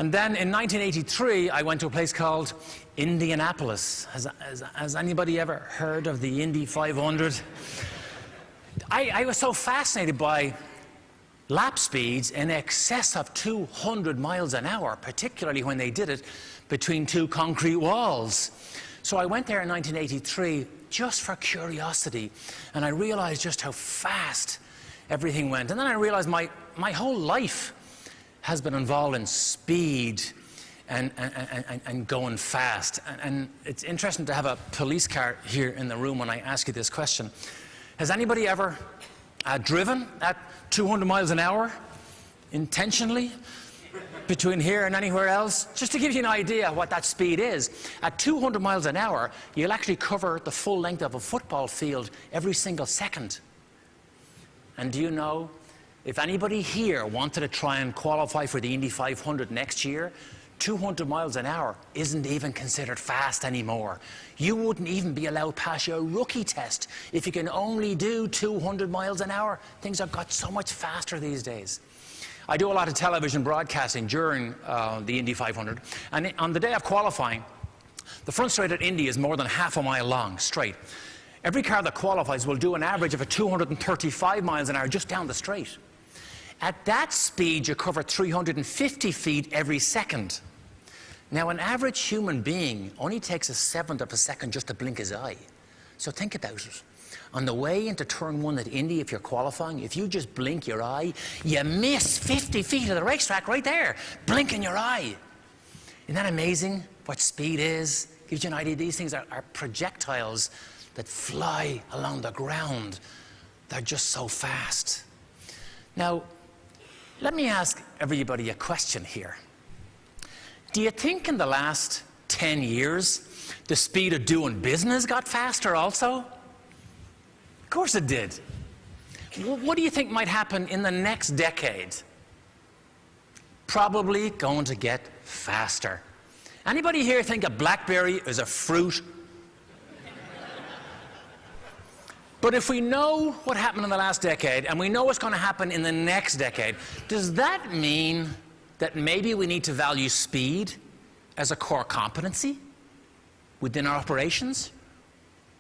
And then in 1983, I went to a place called Indianapolis. Has anybody ever heard of the Indy 500? I was so fascinated by lap speeds in excess of 200 miles an hour, particularly when they did it between two concrete walls. So I went there in 1983 just for curiosity, and I realized just how fast everything went. And then I realized my whole life has been involved in speed and going fast. And it's interesting to have a police car here in the room when I ask you this question. Has anybody ever driven at 200 miles an hour intentionally between here and anywhere else? Just to give you an idea what that speed is, at 200 miles an hour, you'll actually cover the full length of a football field every single second. And do you know, if anybody here wanted to try and qualify for the Indy 500 next year, 200 miles an hour isn't even considered fast anymore. You wouldn't even be allowed past your rookie test if you can only do 200 miles an hour. Things have got so much faster these days. I do a lot of television broadcasting during the Indy 500, and on the day of qualifying, the front straight at Indy is more than half a mile long, straight. Every car that qualifies will do an average of 235 miles an hour just down the straight. At that speed, you cover 350 feet every second. Now, an average human being only takes 1/7 of a second just to blink his eye. So think about it. On the way into turn 1 at Indy, if you're qualifying, if you just blink your eye, you miss 50 feet of the racetrack right there, blinking your eye. Isn't that amazing what speed is? Gives you an idea. These things are projectiles that fly along the ground. They're just so fast. Now, let me ask everybody a question here. Do you think in the last 10 years, the speed of doing business got faster also? Of course it did. What do you think might happen in the next decade? Probably going to get faster. Anybody here think a blackberry is a fruit? But if we know what happened in the last decade, and we know what's going to happen in the next decade, does that mean that maybe we need to value speed as a core competency within our operations,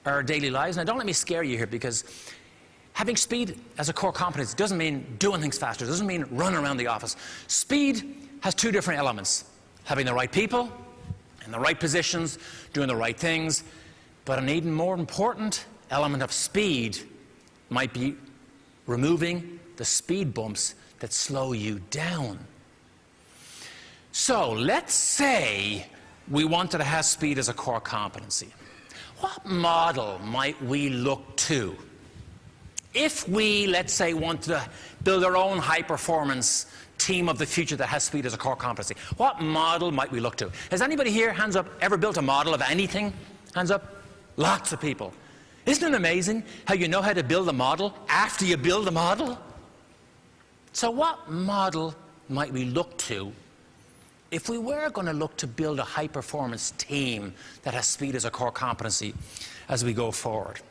our daily lives? Now, don't let me scare you here, because having speed as a core competence doesn't mean doing things faster, doesn't mean running around the office. Speed has two different elements: having the right people in the right positions, doing the right things. But an even more important element of speed might be removing the speed bumps that slow you down. So let's say we wanted to have speed as a core competency. What model might we look to if we, let's say, want to build our own high-performance team of the future that has speed as a core competency? What model might we look to? Has anybody here, hands up, ever built a model of anything? Hands up. Lots of people. Isn't it amazing how you know how to build a model after you build a model? So what model might we look to if we were going to look to build a high-performance team that has speed as a core competency as we go forward?